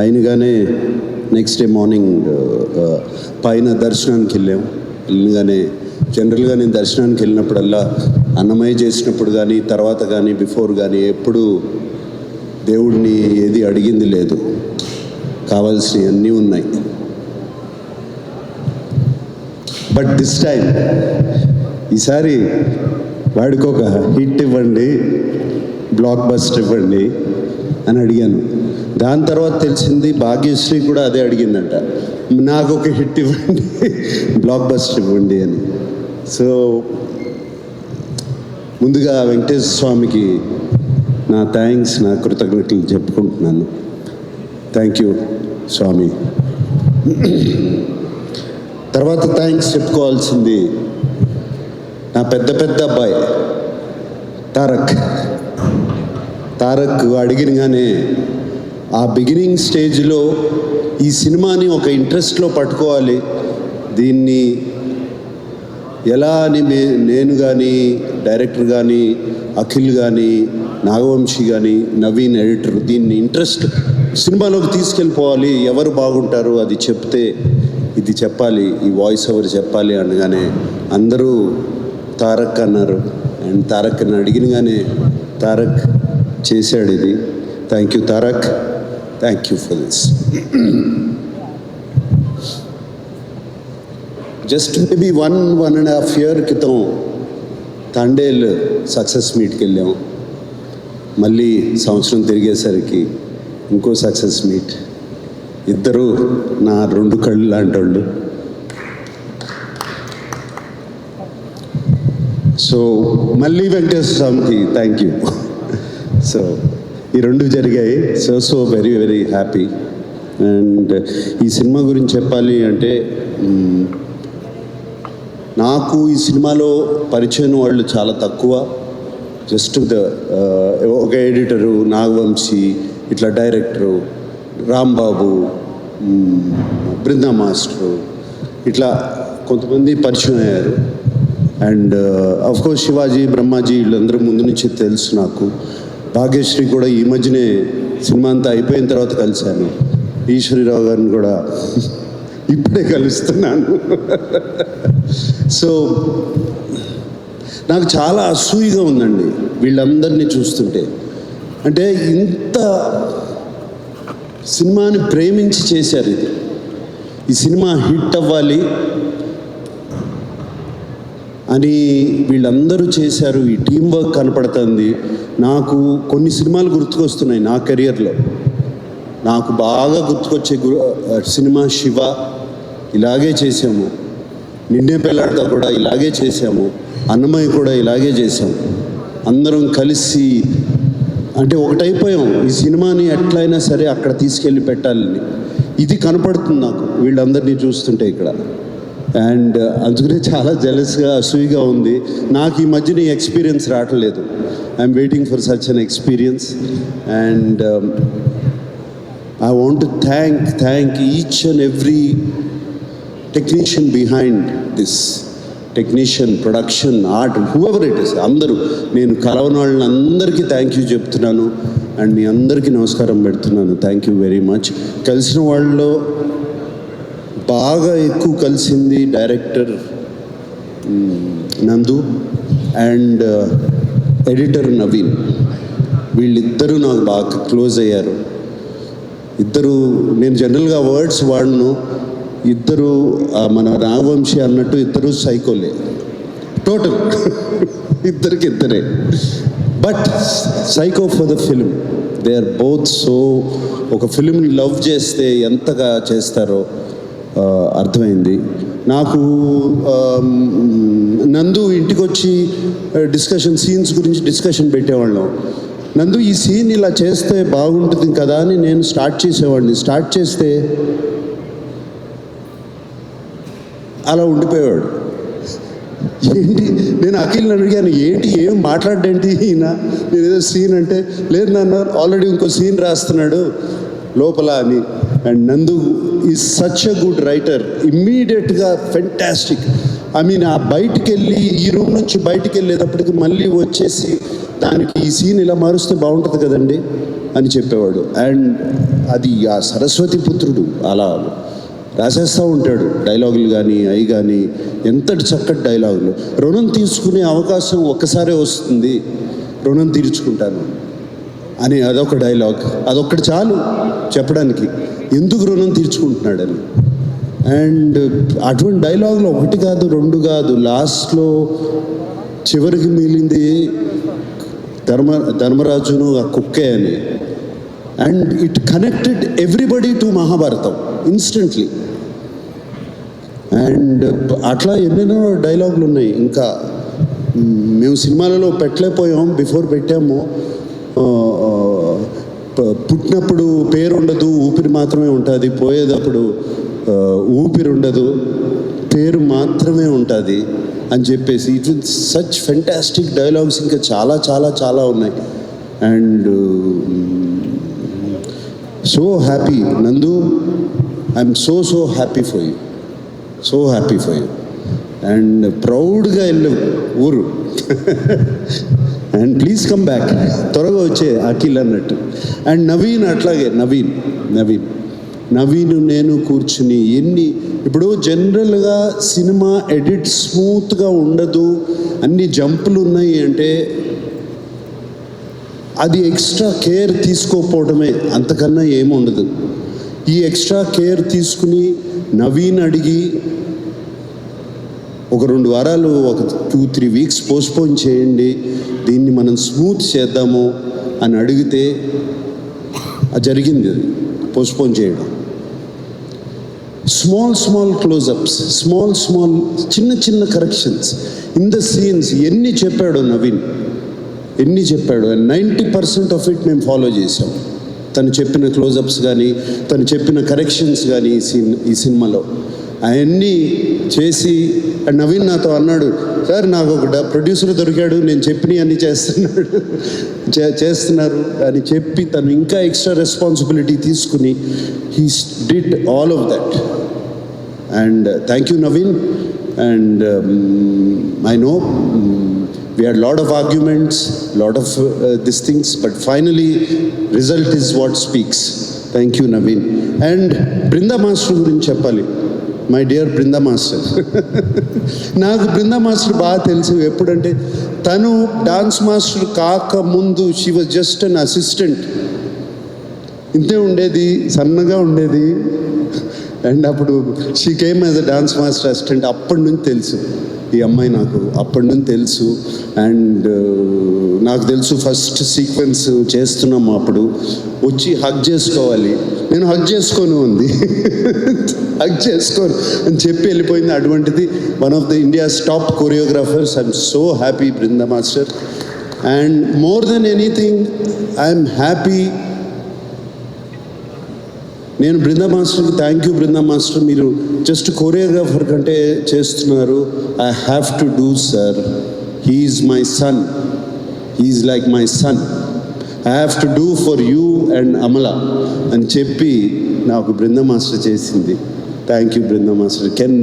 అయినగానే next day morning పైన దర్శనానికి వెళ్ళగానే జనరల్గా నేను దర్శనానికి వెళ్ళినప్పుడల్లా అన్నమయ్య చేసినప్పుడు కానీ తర్వాత కానీ బిఫోర్ కానీ ఎప్పుడు దేవుడిని ఏది అడిగింది లేదు, కావాల్సినవి అన్నీ ఉన్నాయి. బట్ దిస్ టైం ఈసారి వాడికి ఒక హిట్ ఇవ్వండి, బ్లాక్ బస్టర్ ఇవ్వండి అని అడిగాను. దాని తర్వాత తెలిసింది భాగ్యశ్రీ కూడా అదే అడిగిందంట, నాకు ఒక హిట్ ఇవ్వండి, బ్లాక్ బస్టర్ ఇవ్వండి అని. సో ముందుగా వెంకటేశ్వర స్వామికి నా థ్యాంక్స్, నా కృతజ్ఞతలు చెప్పుకుంటున్నాను. థ్యాంక్ యూ స్వామి. తర్వాత థ్యాంక్స్ చెప్పుకోవాల్సింది నా పెద్ద అబ్బాయి తారక్ అడిగినగానే ఆ బిగినింగ్ స్టేజ్లో ఈ సినిమాని ఒక ఇంట్రెస్ట్లో పట్టుకోవాలి, దీన్ని ఎలా అని నేను కానీ డైరెక్టర్ కానీ అఖిల్ కానీ నాగవంశీ కానీ నవీన్ ఎడిటర్ దీన్ని ఇంట్రెస్ట్ సినిమాలోకి తీసుకెళ్ళిపోవాలి, ఎవరు బాగుంటారు అది చెప్తే ఇది చెప్పాలి, ఈ వాయిస్ ఓవర్ చెప్పాలి అనగానే అందరూ తారక్ అన్నారు. అండ్ తారక్ని అడిగినగానే తారక్ చేశాడు ఇది. Thank you Tarak, thank you for this. Just maybe 1.5 year క్రితం తండేల్ సక్సెస్ మీట్కి వెళ్ళాం. మళ్ళీ సంవత్సరం తిరిగేసరికి ఇంకో సక్సెస్ మీట్. ఇద్దరు నా 2 కళ్ళు లాంటి వాళ్ళు. సో మళ్ళీ వెంకటేశ్వర స్వామికి థ్యాంక్ యూ. సో ఈ 2 జరిగాయి. So very very happy. And ఈ సినిమా గురించి చెప్పాలి అంటే నాకు ఈ సినిమాలో పరిచయం వాళ్ళు చాలా తక్కువ. జస్ట్ ఒక ఎడిటరు నాగవంశీ, ఇట్లా డైరెక్టరు రాంబాబు, బృందా మాస్టరు, ఇట్లా కొంతమంది పరిచయం అయ్యారు. అండ్ అఫ్కోర్స్ శివాజీ, బ్రహ్మాజీ వీళ్ళందరూ ముందు నుంచి తెలుసు నాకు. భాగ్యశ్రీ కూడా ఈ మధ్యనే సినిమా అంతా అయిపోయిన తర్వాత కలిశాను. ఈశ్వరీరావు గారిని కూడా ఇప్పుడే కలుస్తున్నాను. సో నాకు చాలా అసూయగా ఉందండి వీళ్ళందరినీ చూస్తుంటే. అంటే ఇంత సినిమాని ప్రేమించి చేశారు ఇది. ఈ సినిమా హిట్ అవ్వాలి అని వీళ్ళందరూ చేశారు. ఈ టీం వర్క్ కనపడుతుంది. నాకు కొన్ని సినిమాలు గుర్తుకొస్తున్నాయి నా కెరియర్లో. నాకు బాగా గుర్తుకొచ్చే సినిమా శివ, ఇలాగే చేసాము. నిన్నే పెళ్ళాడతా కూడా ఇలాగే చేసాము. అన్నమయ్య కూడా ఇలాగే చేసాము. అందరం కలిసి అంటే ఒకటైపోయాం. ఈ సినిమాని ఎట్లయినా సరే అక్కడ తీసుకెళ్ళి పెట్టాలని ఇది కనపడుతుంది నాకు వీళ్ళందరినీ చూస్తుంటే ఇక్కడ. అండ్ అందుకనే చాలా జెలస్గా అసూయగా ఉంది. నాకు ఈ మధ్యన ఈ ఎక్స్పీరియన్స్ రావట్లేదు. I'm waiting for such an experience. And I want to thank each and every technician behind this, technician, production, art, whoever it is. అందరూ నేను కలవని వాళ్ళని అందరికీ థ్యాంక్ యూ చెప్తున్నాను. అండ్ మీ అందరికీ నమస్కారం పెడుతున్నాను. Thank you very much. కలిసిన వాళ్ళలో బాగా ఎక్కువ కలిసింది డైరెక్టర్ నందు అండ్ ఎడిటర్ నవీన్. వీళ్ళిద్దరూ నాకు బాగా క్లోజ్ అయ్యారు. ఇద్దరు, నేను జనరల్గా వర్డ్స్ వాడను. ఇద్దరు మన నాగవంశీ అన్నట్టు ఇద్దరు సైకోలే టోటల్. ఇద్దరే. But psycho for the film. They are both so. ఒక ఫిల్మ్ని లవ్ చేస్తే ఎంతగా చేస్తారో అర్థమైంది నాకు. నందు ఇంటికి వచ్చి సీన్స్ గురించి డిస్కషన్ పెట్టేవాళ్ళం. నందు ఈ సీన్ ఇలా చేస్తే బాగుంటుంది కదా అని నేను స్టార్ట్ చేసేవాడిని. స్టార్ట్ చేస్తే అలా ఉండిపోయేవాడు. ఏంటి, నేను అఖిల్ని అడిగాను ఏంటి ఏం మాట్లాడేంటి ఈయన, నేను ఏదో సీన్ అంటే లేదు నాన్న ఆల్రెడీ ఇంకో సీన్ రాస్తున్నాడు లోపల అని. అండ్ నందు is such a good writer. ఇమ్మీడియట్గా ఫెంటాస్టిక్. ఐ మీన్ ఆ బయటికి వెళ్ళి ఈ రూమ్ నుంచి బయటికి వెళ్ళేటప్పటికి మళ్ళీ వచ్చేసి దానికి ఈ సీన్ ఇలా మారుస్తే బాగుంటుంది కదండి అని చెప్పేవాడు. అండ్ అది ఆ సరస్వతి పుత్రుడు అలా రాసేస్తూ ఉంటాడు డైలాగులు కానీ అవి కానీ, ఎంతటి చక్కటి డైలాగులు. రుణం తీసుకునే అవకాశం ఒక్కసారే వస్తుంది, రుణం తీర్చుకుంటాను అని అదొక డైలాగ్. అదొక్కటి చాలు చెప్పడానికి ఎందుకు రుణం తీర్చుకుంటున్నాడని. అండ్ అటువంటి డైలాగులు ఒకటి కాదు రెండు కాదు, లాస్ట్లో చివరికి మిగిలింది ధర్మరాజును ఆ కుక్కే అని. And it connected everybody to Mahabharatam instantly. And అట్లా ఎన్నెన్నో డైలాగులు ఉన్నాయి. ఇంకా మేము సినిమాలలో పెట్టలేకపోయాం, బిఫోర్ పెట్టాము. పుట్టినప్పుడు పేరు ఉండదు, ఊపిరి మాత్రమే ఉంటుంది, పోయేటప్పుడు ఊపిరి ఉండదు, పేరు మాత్రమే ఉంటుంది అని చెప్పేసి it with such fantastic dialogues ఇంకా చాలా చాలా చాలా ఉన్నాయి. అండ్ సో హ్యాపీ నందు, I'm so happy for you, so happy for you. And ప్రౌడ్గా వెళ్ళు ఊరు. అండ్ ప్లీజ్ కమ్ బ్యాక్, త్వరగా వచ్చే అఖిల్ అన్నట్టు. అండ్ నవీన్ అట్లాగే, నవీన్ నేను కూర్చుని ఇప్పుడు జనరల్గా సినిమా ఎడిట్ స్మూత్గా ఉండదు, అన్ని జంపులు ఉన్నాయి అంటే అది ఎక్స్ట్రా కేర్ తీసుకోకపోవడమే, అంతకన్నా ఏముండదు. ఈ ఎక్స్ట్రా కేర్ తీసుకుని నవీన్ అడిగి ఒక 2 వారాలు, ఒక 2-3 వీక్స్ పోస్ట్పోన్ చేయండి, దీన్ని మనం స్మూత్ చేద్దాము అని అడిగితే జరిగింది. అది పోస్ట్పోన్ చేయడం, స్మాల్ క్లోజప్స్, స్మాల్ చిన్న కరెక్షన్స్ ఇన్ ద సీన్స్. ఎన్ని చెప్పాడు నవీన్, ఎన్ని చెప్పాడు. అండ్ 90% ఆఫ్ ఇట్ మేము ఫాలో చేసాం. తను చెప్పిన క్లోజప్స్ కానీ, తను చెప్పిన కరెక్షన్స్ కానీ ఈ సినిమాలో అవన్నీ చేసి. అండ్ నవీన్ నాతో అన్నాడు, సార్ నాకు ఒక ప్రొడ్యూసర్ దొరికాడు, నేను చెప్పినవి అన్నీ చేస్తున్నారు అని చెప్పి తను ఇంకా ఎక్స్ట్రా రెస్పాన్సిబిలిటీ తీసుకుని he did all of that. And thank you Naveen. And I know we had lot of arguments, lot of these things, but finally result is what speaks. Thank you Naveen. And Brinda Master gurinchi cheppali, my dear Brinda Master. నాకు Brinda master బాగా తెలుసు. ఎప్పుడంటే తను dance master కాక ముందు she was just an assistant, ఇంతే ఉండేది, సన్నగా ఉండేది. అండ్ అప్పుడు she came as a dance master assistant. అప్పటి నుంచి తెలుసు ఈ అమ్మాయి, నాకు అప్పటి నుంచి తెలుసు. అండ్ నాకు తెలుసు ఫస్ట్ సీక్వెన్స్ చేస్తున్నాము, అప్పుడు వచ్చి హగ్ చేసుకోవాలి, నేను హగ్ చేసుకోను ఉంది, హగ్ చేసుకోను అని చెప్పి వెళ్ళిపోయింది. అటువంటిది one of the India's top choreographers. I'm so happy Brinda master. And more than anything I'm happy. నేను బృందా మాస్టర్కి థ్యాంక్ యూ బృందా మాస్టర్, మీరు జస్ట్ కొరియోగ్రాఫర్ కంటే చేస్తున్నారు. I have to do sir, he is my son, he is like my son, I have to do for you and Amala అని చెప్పి నాకు Brinda master చేసింది. Thank you Brinda master, can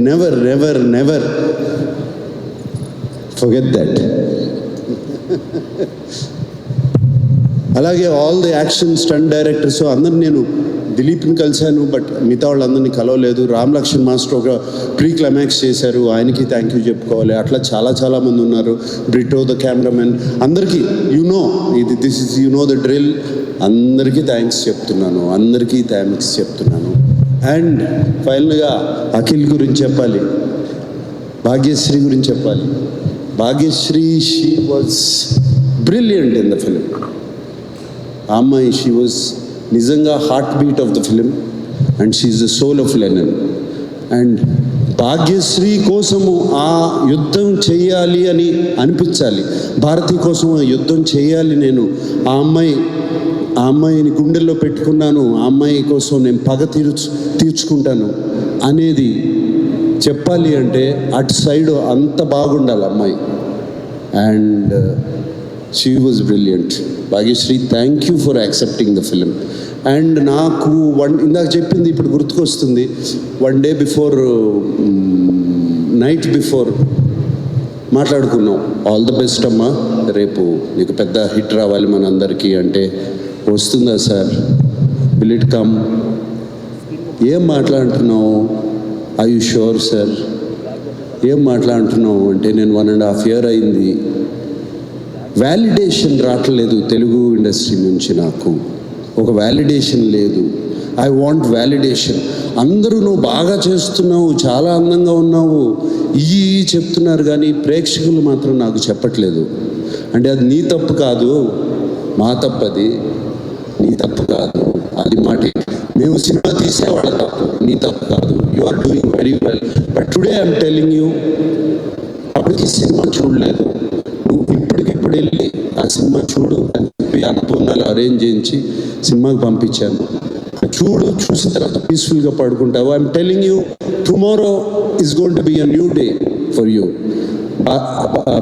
never forget that. అలాగే all the action stunt directors అందరిని, నేను దిలీప్ని కలిశాను బట్ మిగతా వాళ్ళందరినీ కలవలేదు. రామ్ లక్ష్మణ్ మాస్టర్ ఒక ప్రీ క్లైమాక్స్ చేశారు, ఆయనకి థ్యాంక్ యూ చెప్పుకోవాలి. అట్లా చాలా మంది ఉన్నారు. బ్రిటో ద కెమెరామెన్, అందరికీ దిస్ ఇస్ ద డ్రిల్. అందరికీ థ్యాంక్స్ చెప్తున్నాను. అండ్ ఫైనల్గా అఖిల్ గురించి చెప్పాలి, భాగ్యశ్రీ గురించి చెప్పాలి. Bhagyashri, she was brilliant in the film. ఆ అమ్మాయి, షీ వాజ్ నిజంగా heart beat of the film and she is the soul of Lenin. And Bhagyashree కోసము ఆ యుద్ధం చేయాలి అని అనిపించాలి, భారతి కోసం ఆ యుద్ధం చేయాలి. నేను ఆ అమ్మాయిని గుండెల్లో పెట్టుకున్నాను, ఆ అమ్మాయి కోసం నేను పగ తీర్చుకుంటాను అనేది చెప్పాలి అంటే అటు సైడ్ అంత బాగుండాలి అమ్మాయి. And she was brilliant. Bhagyashri, thank you for accepting the film. And నాకు ఇందాక చెప్పింది ఇప్పుడు గుర్తుకొస్తుంది. 1 day బిఫోర్, నైట్ బిఫోర్ మాట్లాడుకున్నాం, ఆల్ ద బెస్ట్ అమ్మా, రేపు నీకు పెద్ద హిట్ రావాలి మనందరికీ అంటే వస్తుందా సార్? Will it come? ఏం మాట్లాడుతున్నావు? I you sure sir? ఏం మాట్లాడుతున్నావు అంటే నేను 1.5 year అయింది, వ్యాలిడేషన్ రావట్లేదు తెలుగు ఇండస్ట్రీ నుంచి. నాకు ఒక వ్యాలిడేషన్ లేదు. I want validation. అందరూ నువ్వు బాగా చేస్తున్నావు, చాలా అందంగా ఉన్నావు ఇవి చెప్తున్నారు, కానీ ప్రేక్షకులు మాత్రం నాకు చెప్పట్లేదు. అంటే అది నీ తప్పు కాదు, మా తప్పు. అది నీ తప్పు కాదు, అది మాట. మేము సినిమా తీసేవాళ్ళ తప్పు, నీ తప్పు కాదు. You are doing very well. But today I'm telling you, అప్పటికి సినిమా చూడలేదు, నువ్వు ఇప్పటికిప్పుడు వెళ్ళి ఆ సినిమా చూడు అని చెప్పి అన్నపూర్ణాలు అరేంజ్ చేయించి సినిమాకి పంపించాను. చూడు, చూసిన తర్వాత పీస్ఫుల్గా పడుకుంటావు. I'm telling you, tomorrow is going to be a new day for you.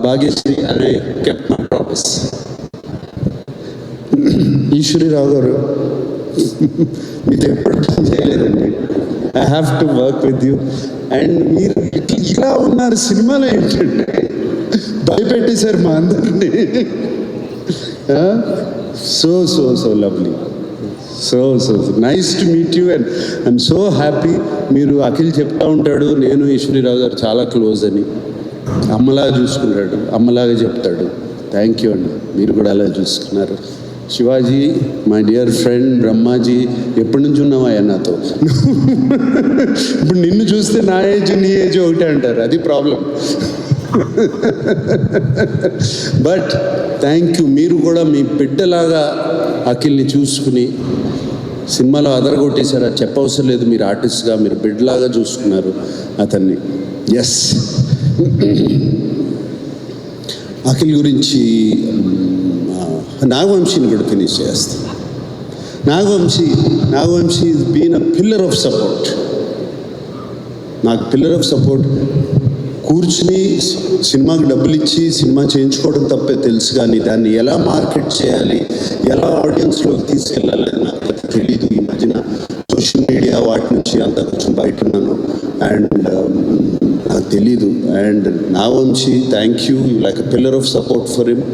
Bhagyashree అనే కెప్ట్ మై ప్రామిస్. ఈశ్వరీరావు గారు మీతో ఎప్పుడు పని చేయలేదండి. I have to work with you. And మీరు ఇలా ఉన్నారు సినిమాలో ఏంటంటే భయపెట్టేశారు మా అందరినీ. So so so lovely, so so nice to meet you. And I'm so happy. మీరు అఖిల్ చెప్తా ఉంటాడు నేను ఈశ్వరీరావు గారు చాలా క్లోజ్ అని. అమ్మలాగా చూసుకుంటాడు, అమ్మలాగా చెప్తాడు. థ్యాంక్ యూ అండి, మీరు కూడా అలా చూసుకున్నారు. Shivaji, my dear friend Brahmaji, ఎప్పటి నుంచి ఉన్నావా నాతో? ఇప్పుడు నిన్ను చూస్తే నా ఏజ్ నీ ఏజ్ ఒకటే అంటారు, అది ప్రాబ్లం. బట్ థ్యాంక్ యూ, మీరు కూడా మీ బిడ్డలాగా అఖిల్ని చూసుకుని సినిమాలో అదరగొట్టేశారు. అది చెప్పవసరం లేదు, మీరు ఆర్టిస్ట్గా మీరు బిడ్డలాగా చూసుకున్నారు అతన్ని. ఎస్, అఖిల్ గురించి నాగవంశీని కూడా ఫినిష్ చేస్తాను. Nagavamsi is been a pillar of support. నాకు పిల్లర్ ఆఫ్ సపోర్ట్. కూర్చుని సినిమాకి డబ్బులు ఇచ్చి సినిమా చేయించుకోవడం తప్పే తెలుసు, కానీ దాన్ని ఎలా మార్కెట్ చేయాలి, ఎలా ఆడియన్స్లోకి తీసుకెళ్ళాలి అని నాకు తెలీదు. ఈ మధ్యన సోషల్ మీడియా వాటి నుంచి అంతా కొంచెం బయట ఉన్నాను అండ్ నాకు తెలీదు. And Nagavamsi, thank you, like a pillar of support for him.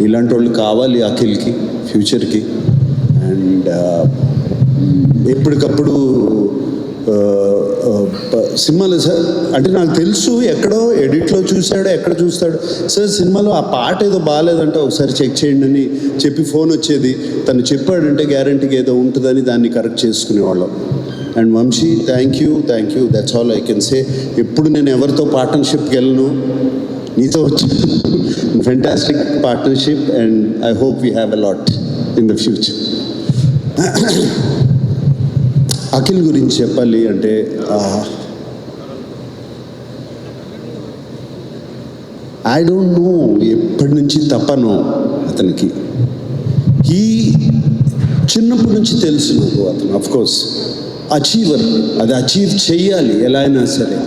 ఇలాంటి వాళ్ళు కావాలి అఖిల్కి ఫ్యూచర్కి. అండ్ ఎప్పటికప్పుడు సినిమాలో సార్ అంటే నాకు తెలుసు, ఎక్కడో ఎడిట్లో చూశాడో ఎక్కడ చూస్తాడు, సార్ సినిమాలో ఆ పాట ఏదో బాగాలేదంటే ఒకసారి చెక్ చేయండి అని చెప్పి ఫోన్ వచ్చేది. తను చెప్పాడంటే గ్యారంటీగా ఏదో ఉంటుందని దాన్ని కరెక్ట్ చేసుకునేవాళ్ళం. And Vamsi, thank you, that's all I can say. ఎప్పుడు నేను ఎవరితో పార్ట్నర్షిప్కి వెళ్ళను, నీతో వచ్చాను. Fantastic partnership and I hope we have a lot in the future. Akhil గురించి చెప్పాలి అంటే ఐ డోంట్ నో ఎప్పటి నుంచి తపనో అతనికి. ఈ చిన్నప్పటి నుంచి తెలుసు నాకు అతను అఫ్కోర్స్ అచీవర్. అది అచీవ్ చేయాలి, ఎలా అయినా సరే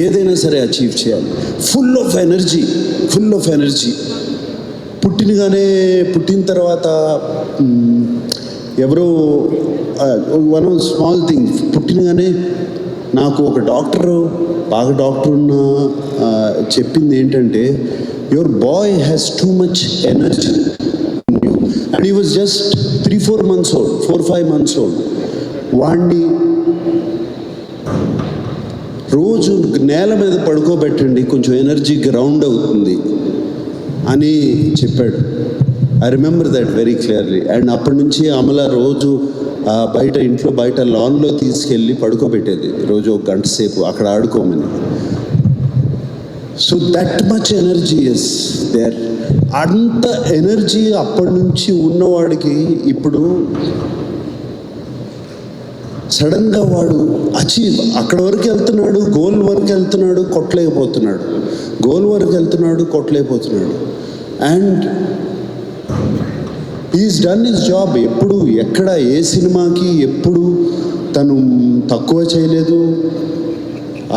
ఏదైనా సరే అచీవ్ చేయాలి. Full of energy. పుట్టిన తర్వాత ఎవరో వన్ స్మాల్ థింగ్, పుట్టినగానే నాకు ఒక డాక్టర్ ఉన్న చెప్పింది ఏంటంటే, your boy has too much energy and he was just 3-4 months old, 4-5 months old. వాడిని రోజు నేల మీద పడుకోబెట్టండి, కొంచెం ఎనర్జీ గ్రౌండ్ అవుతుంది అని చెప్పాడు. I remember that very clearly. And అప్పటి నుంచి అమల రోజు ఇంట్లో బయట లాన్లో తీసుకెళ్ళి పడుకోబెట్టేది రోజు 1 గంట సేపు అక్కడ ఆడుకోమని. So that much energy is there. అంత ఎనర్జీ అప్పటి నుంచి ఉన్నవాడికి ఇప్పుడు సడన్గా వాడు అక్కడ వరకు వెళ్తున్నాడు, గోల్ వరకు వెళ్తున్నాడు, కొట్టలేకపోతున్నాడు. And is done his job. ఎప్పుడు ఎక్కడ ఏ సినిమాకి ఎప్పుడు తను తక్కువ చేయలేదు,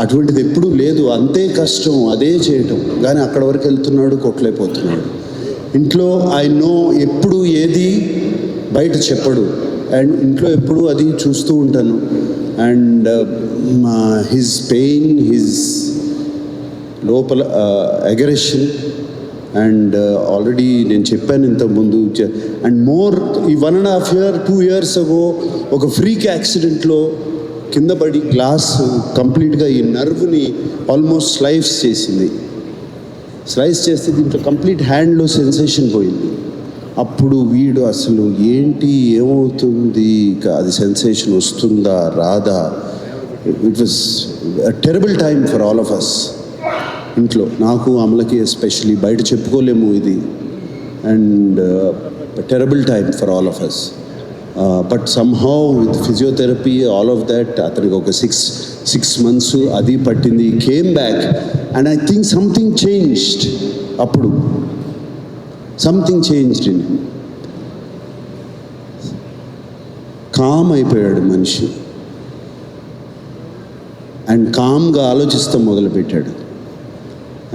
అటువంటిది ఎప్పుడూ లేదు. అంతే కష్టం అదే చేయటం, కానీ అక్కడ వరకు వెళ్తున్నాడు, కొట్టలేకపోతున్నాడు. ఇంట్లో ఐ నో ఎప్పుడు ఏది బయట చెప్పడు, అండ్ ఇంట్లో ఎప్పుడు అది చూస్తూ ఉంటాను. అండ్ హిజ్ పెయిన్, హిజ్ లోపల అగ్రెషన్ అండ్ ఆల్రెడీ నేను చెప్పాను ఇంతకుముందు. అండ్ మోర్ ఈ 1.5 year 2 years అగో ఒక ఫ్రీక్ యాక్సిడెంట్లో కింద పడి గ్లాస్ కంప్లీట్గా ఈ నర్వ్ని ఆల్మోస్ట్ స్లైస్ చేస్తే దీంట్లో కంప్లీట్ హ్యాండ్లో సెన్సేషన్ పోయింది. అప్పుడు వీడు అసలు ఏంటి ఏమవుతుంది, అది సెన్సేషన్ వస్తుందా రాదా, it was terrible time for all of us. ఇంట్లో నాకు అమలకి ఎస్పెషలీ బయట చెప్పుకోలేము ఇది. And terrible time for all of us. But somehow with physiotherapy all of that అతనికి ఒక 6 months అది పట్టింది. Came back and I think something changed. అప్పుడు something changed in him. Calm అయిపోయాడు మనిషి అండ్ కామ్గా ఆలోచిస్తాం మొదలుపెట్టాడు.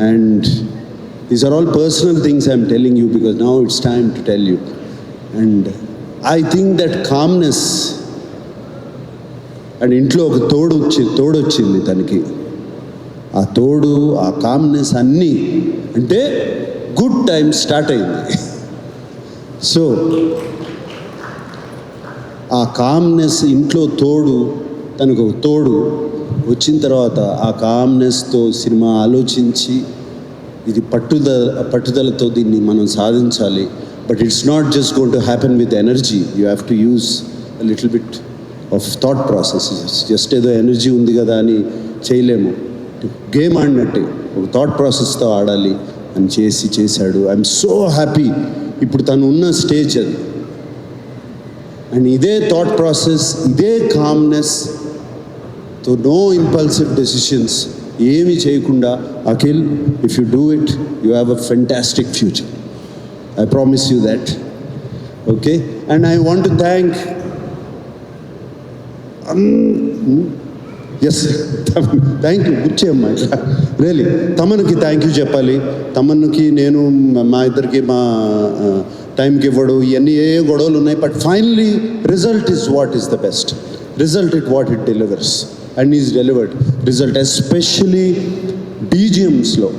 And these are all personal things I'm telling you because now it's time to tell you. And I think that calmness, and ఇంట్లో ఒక తోడు వచ్చింది తనకి. ఆ తోడు, ఆ కామ్నెస్ అన్నీ అంటే గుడ్ టైం స్టార్ట్ అయింది. సో ఆ కామ్నెస్ ఇంట్లో తోడు, తనకు ఒక తోడు వచ్చిన తర్వాత ఆ కామ్నెస్తో సినిమా ఆలోచించి ఇది పట్టుదలతో దీన్ని మనం సాధించాలి. But it's not just going to happen with energy. You have to use a little bit of thought process. Just ఏదో ఎనర్జీ ఉంది కదా అని చేయలేము. గేమ్ ఆడినట్టే ఒక థాట్ ప్రాసెస్తో ఆడాలి అని చేశాడు. I'm so happy. ఇప్పుడు తను ఉన్న స్టేజ్ అది. అండ్ ఇదే థాట్ ప్రాసెస్, ఇదే కామ్నెస్, తో నో ఇంపల్సివ్ డెసిషన్స్, ఏమి చేయకుండా, Akhil, if you do it you have a fantastic future. I promise you that. Okay. And I want to thank yes thank you. గుర్చేయమ్మా ఇట్లా రియలీ తమన్కి థ్యాంక్ యూ చెప్పాలి. తమన్కి నేను మా ఇద్దరికి మా టైంకి ఇవ్వడు, ఇవన్నీ ఏ గొడవలు ఉన్నాయి. But finally result is what is the best. Result it what it delivers. And he's delivered result, especially BGMsలో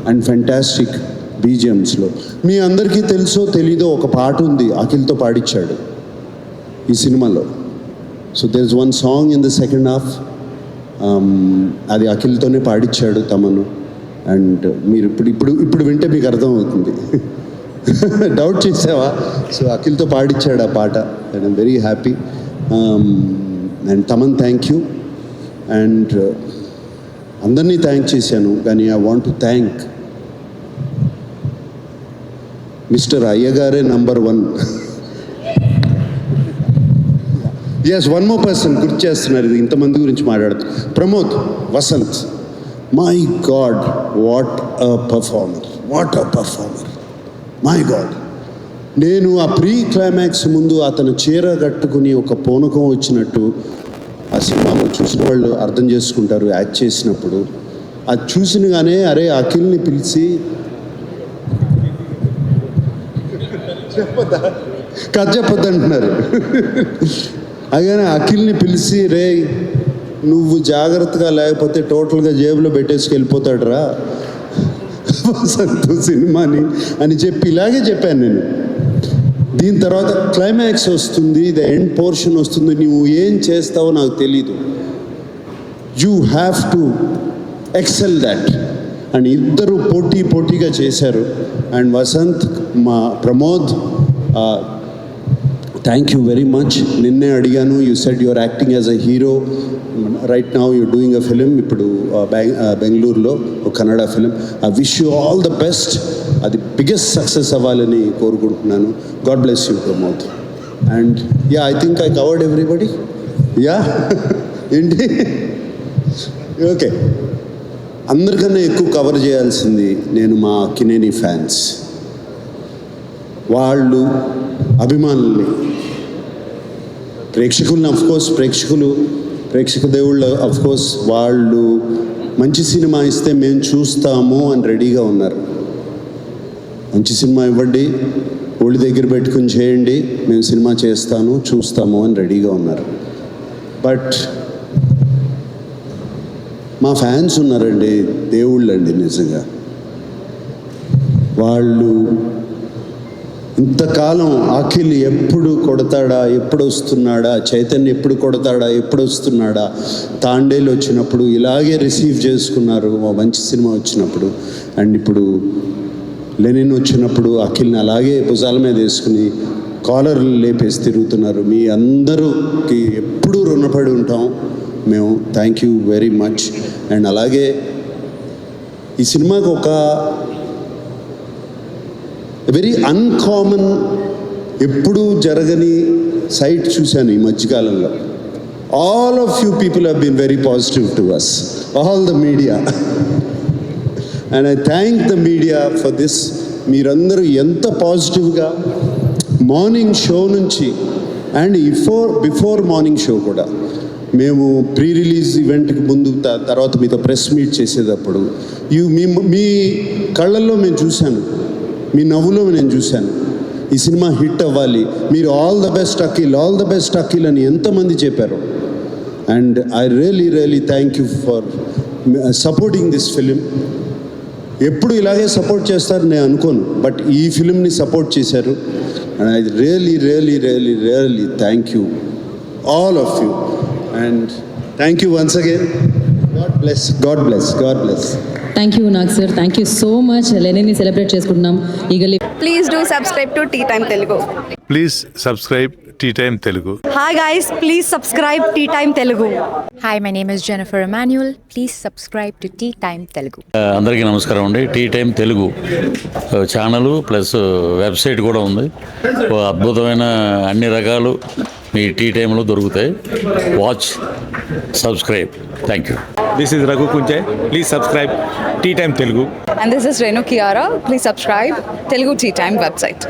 అండ్ ఫెంటాస్టిక్ BGMsలో. మీ అందరికీ తెలుసో తెలీదో ఒక పాట ఉంది, అఖిల్తో పాడించాడు ఈ సినిమాలో. So there is one song in the second half, అది అఖిల్తోనే పాడించాడు తమను. అండ్ మీరు ఇప్పుడు వింటే మీకు అర్థమవుతుంది. డౌట్ చేసావా? సో అఖిల్తో పాడించాడు ఆ పాట. And I'm very happy. And Thaman thank you. And అందరినీ థ్యాంక్ చేశాను, కానీ I want to thank mister అయ్యగారే number 1. Yes, one more person గుర్తు చేస్తున్నారు. ఇది ఇంతమంది గురించి మాట్లాడుతూ Pramod Vasanth. My god, what a performer, my god. నేను ఆ ప్రీ క్లైమాక్స్ ముందు అతను చీర కట్టుకుని ఒక పూనకం వచ్చినట్టు ఆ సినిమాలో చూసిన వాళ్ళు అర్థం చేసుకుంటారు. యాక్ట్ చేసినప్పుడు అది చూసినగానే అరే అఖిల్ని పిలిచి కథ చెప్పొద్దు అంటున్నారు. అలాగే అఖిల్ని పిలిచి, రే నువ్వు జాగ్రత్తగా లేకపోతే టోటల్గా జేబులో పెట్టేసుకెళ్ళిపోతాడు రా వసంత్ సినిమాని అని చెప్పి ఇలాగే చెప్పాను నేను. దీని తర్వాత క్లైమాక్స్ వస్తుంది, ద ఎండ్ పోర్షన్ వస్తుంది. నువ్వు ఏం చేస్తావో నాకు తెలీదు. You have to excel that. And ఇద్దరు పోటీగా చేశారు. అండ్ వసంత్, మా Pramod, thank you very much. నిన్నే అడిగాను, you said your acting as a hero. Right now you doing a film. ఇప్పుడు బెంగళూరులో ఒక Kannada film. I wish you all the best. అది బిగ్గెస్ట్ సక్సెస్ అవ్వాలని కోరుకుంటున్నాను. God bless you Pramod. And yeah, I think I covered everybody. Yeah ఏంటి? Okay. అందరికన్నా ఎక్కువ cover చేయాల్సింది నేను మా అక్కినేని ఫ్యాన్స్, వాళ్ళు అభిమానుల్ని, ప్రేక్షకుల్ని. అఫ్కోర్స్ ప్రేక్షక దేవుళ్ళు అఫ్కోర్స్ వాళ్ళు మంచి సినిమా ఇస్తే మేము చూస్తాము అని రెడీగా ఉన్నారు. మంచి సినిమా ఇవ్వండి, ఒళ్ళు దగ్గర పెట్టుకుని చేయండి, మేము సినిమా చూస్తాము అని రెడీగా ఉన్నారు. బట్ మా ఫ్యాన్స్ ఉన్నారండి, దేవుళ్ళండి నిజంగా. వాళ్ళు ఇంతకాలం అఖిల్ ఎప్పుడు కొడతాడా, ఎప్పుడు వస్తున్నాడా, చైతన్య ఎప్పుడు కొడతాడా, ఎప్పుడు వస్తున్నాడా, తాండేలు వచ్చినప్పుడు ఇలాగే రిసీవ్ చేసుకున్నారు మా మంచి సినిమా వచ్చినప్పుడు. అండ్ ఇప్పుడు లెనిన్ వచ్చినప్పుడు అఖిల్ని అలాగే భుజాల మీద వేసుకుని కాలర్లు లేపేసి తిరుగుతున్నారు. మీ అందరికి ఎప్పుడూ రుణపడి ఉంటాం మేము. Thank you very much. And అలాగే ఈ సినిమాకి ఒక వెరీ అన్కామన్, ఎప్పుడూ జరగని సైట్ చూశాను ఈ మధ్యకాలంలో. All of you people have been very positive to us, all the media. And I thank the media for this. మీరందరూ ఎంత పాజిటివ్గా మార్నింగ్ షో నుంచి అండ్ బిఫోర్ మార్నింగ్ షో కూడా, మేము ప్రీ రిలీజ్ ఈవెంట్కి ముందు తర్వాత మీతో ప్రెస్ మీట్ చేసేటప్పుడు మీ కళ్ళల్లో మేము చూశాను, మీ నవ్వులో నేను చూశాను ఈ సినిమా హిట్ అవ్వాలి, మీరు all the best Akhil, all the best Akhil అని ఎంతమంది చెప్పారు. And I really thank you for supporting this film. ఎప్పుడు ఇలాగే సపోర్ట్ చేస్తారు నేను అనుకోను, బట్ ఈ ఫిలింని సపోర్ట్ చేశారు. And I really thank you all of you. And thank you once again. God bless. Thank you Nag sir, thank you so much. లెనిన్ని celebrate చేసుకుంటున్నాం ఈగలీ. Please do subscribe to Tea Time Telugu. Please subscribe Tea Time Telugu. Hi guys, please subscribe Tea Time Telugu. Hi, my name is Jennifer Emmanuel. Please subscribe to Tea Time Telugu. అందరికీ నమస్కారం అండి. Tea time Telugu channel plus website కూడా ఉంది. ఓ అద్భుతమైన అన్ని రకాలు మీ tea టైంలో దొరుకుతాయి. Watch, subscribe. Thank you. This is Raghu Kunjay. Please subscribe Tea Time Telugu. And this is Renu Kiara. Please subscribe Telugu Tea Time website.